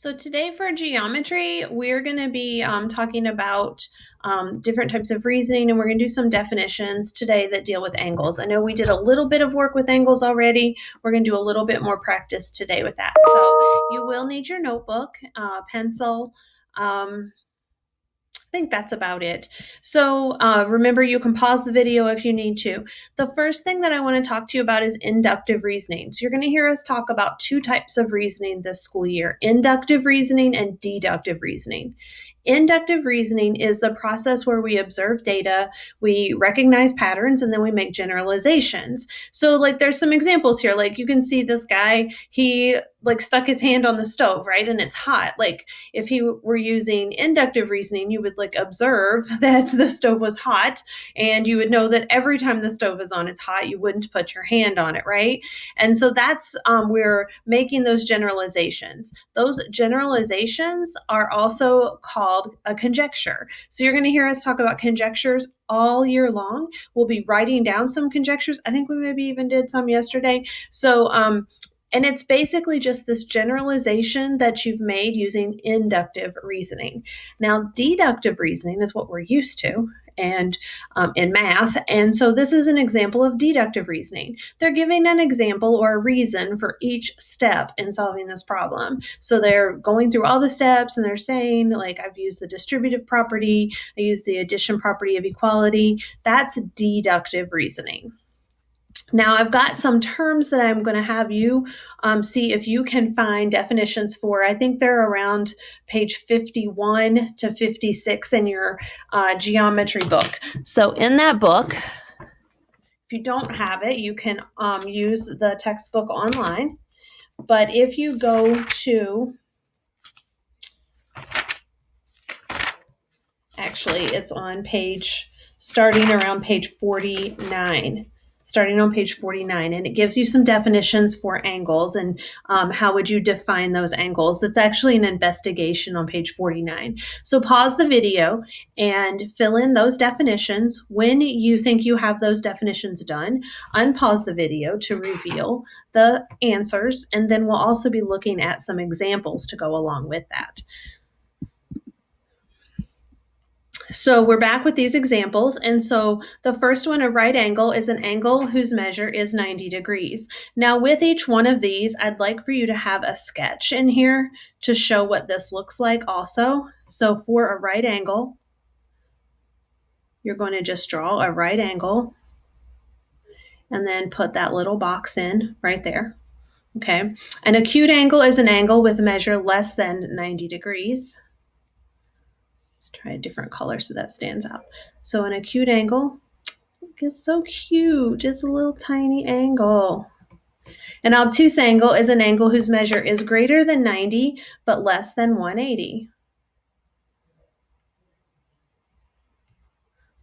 So today for geometry, we're going to be talking about different types of reasoning, and we're going to do some definitions today that deal with angles. I know we did a little bit of work with angles already. We're going to do a little bit more practice today with that. So you will need your notebook, pencil. I think that's about it. So remember, you can pause the video if you need to. The first thing that I want to talk to you about is inductive reasoning. So you're going to hear us talk about two types of reasoning this school year: inductive reasoning and deductive reasoning. Inductive reasoning is the process where we observe data, we recognize patterns, and then we make generalizations. So like there's some examples here. Like you can see this guy, he like stuck his hand on the stove, right? And it's hot. Like if he were using inductive reasoning, you would like observe that the stove was hot, and you would know that every time the stove is on, it's hot. You wouldn't put your hand on it, right? And so that's we're making those generalizations. Those generalizations are also called a conjecture. So you're going to hear us talk about conjectures all year long. We'll be writing down some conjectures. I think we maybe even did some yesterday. So and it's basically just this generalization that you've made using inductive reasoning. Now, deductive reasoning is what we're used to and in math. And so this is an example of deductive reasoning. They're giving an example or a reason for each step in solving this problem. So they're going through all the steps and they're saying, like, I've used the distributive property, I used the addition property of equality. That's deductive reasoning. Now, I've got some terms that I'm going to have you see if you can find definitions for. I think they're around page 51 to 56 in your geometry book. So in that book, if you don't have it, you can use the textbook online. But if you go to, actually, it's on page, starting around page 49. Starting on page 49, and it gives you some definitions for angles and how would you define those angles. It's actually an investigation on page 49. So pause the video and fill in those definitions. When you think you have those definitions done, unpause the video to reveal the answers, and then we'll also be looking at some examples to go along with that. So we're back with these examples. And so the first one, a right angle, is an angle whose measure is 90 degrees. Now with each one of these, I'd like for you to have a sketch in here to show what this looks like also. So for a right angle, you're going to just draw a right angle and then put that little box in right there. Okay. An acute angle is an angle with a measure less than 90 degrees. Try a different color so that stands out. So an acute angle is so cute. It's a little tiny angle. An obtuse angle is an angle whose measure is greater than 90 but less than 180.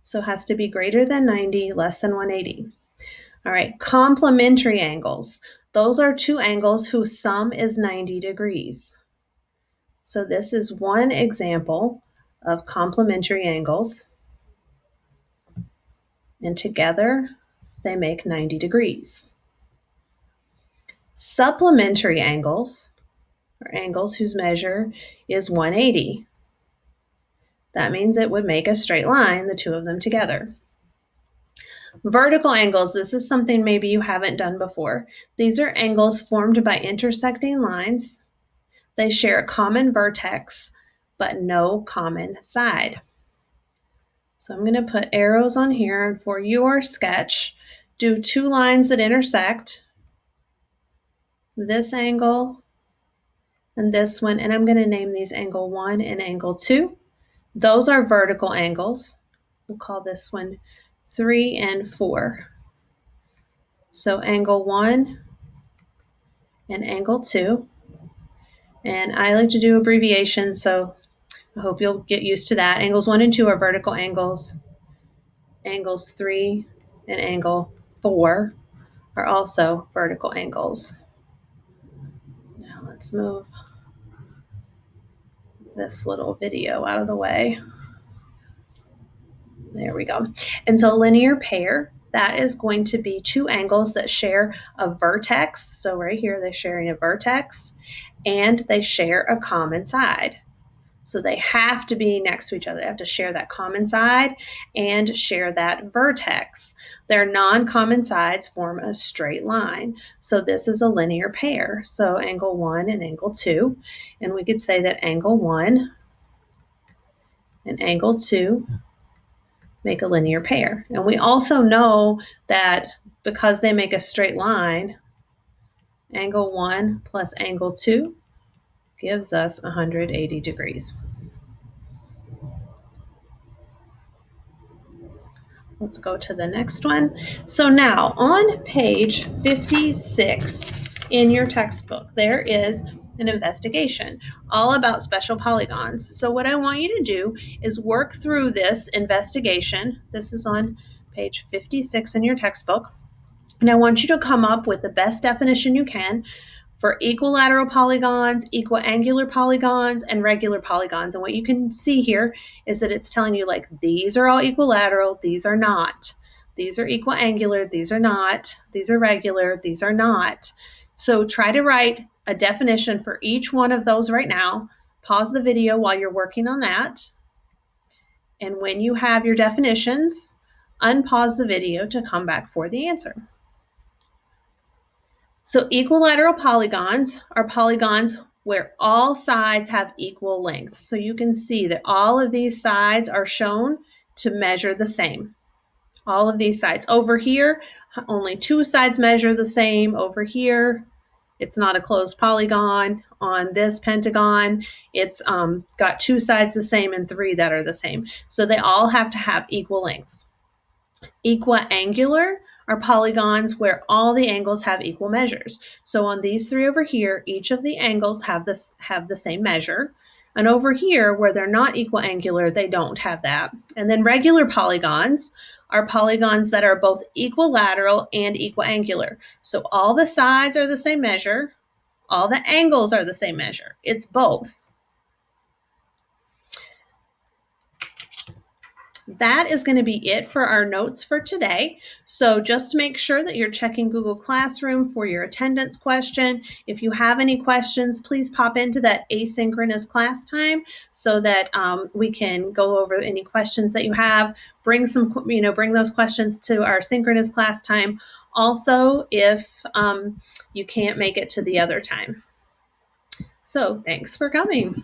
So it has to be greater than 90, less than 180. All right, complementary angles. Those are two angles whose sum is 90 degrees. So this is one example of complementary angles. And together they make 90 degrees. Supplementary angles are angles whose measure is 180. That means it would make a straight line, the two of them together. Vertical angles, this is something maybe you haven't done before. These are angles formed by intersecting lines. They share a common vertex, but no common side. So I'm going to put arrows on here, and for your sketch, do two lines that intersect, this angle and this one, and I'm going to name these angle 1 and angle 2. Those are vertical angles. We'll call this one 3 and 4. So angle 1 and angle 2. And I like to do abbreviations, so I hope you'll get used to that. Angles 1 and 2 are vertical angles. Angles 3 and angle 4 are also vertical angles. Now let's move this little video out of the way. There we go. And so linear pair that is going to be two angles that share a vertex. So right here, they're sharing a vertex and they share a common side. So they have to be next to each other. They have to share that common side and share that vertex. Their non-common sides form a straight line. So this is a linear pair. So angle 1 and angle 2. And we could say that angle 1 and angle 2 make a linear pair. And we also know that because they make a straight line, angle 1 plus angle 2 gives us 180 degrees. Let's go to the next one. So now on page 56 in your textbook, there is an investigation all about special polygons. So what I want you to do is work through this investigation. This is on page 56 in your textbook. And I want you to come up with the best definition you can for equilateral polygons, equiangular polygons, and regular polygons. And what you can see here is that it's telling you like these are all equilateral, these are not. These are equiangular, these are not. These are regular, these are not. So try to write a definition for each one of those right now. Pause the video while you're working on that. And when you have your definitions, unpause the video to come back for the answer. So equilateral polygons are polygons where all sides have equal lengths. So you can see that all of these sides are shown to measure the same. All of these sides. Over here, only two sides measure the same. Over here, it's not a closed polygon. On this pentagon, it's got two sides the same and three that are the same. So they all have to have equal lengths. Equiangular are polygons where all the angles have equal measures. So on these three over here, each of the angles have the same measure. And over here, where they're not equiangular, they don't have that. And then regular polygons are polygons that are both equilateral and equiangular. So all the sides are the same measure. All the angles are the same measure. It's both. That is going to be it for our notes for today. So just make sure that you're checking Google Classroom for your attendance question. If you have any questions, please pop into that asynchronous class time so that we can go over any questions that you have. Bring those questions to our synchronous class time. Also, if you can't make it to the other time. So thanks for coming.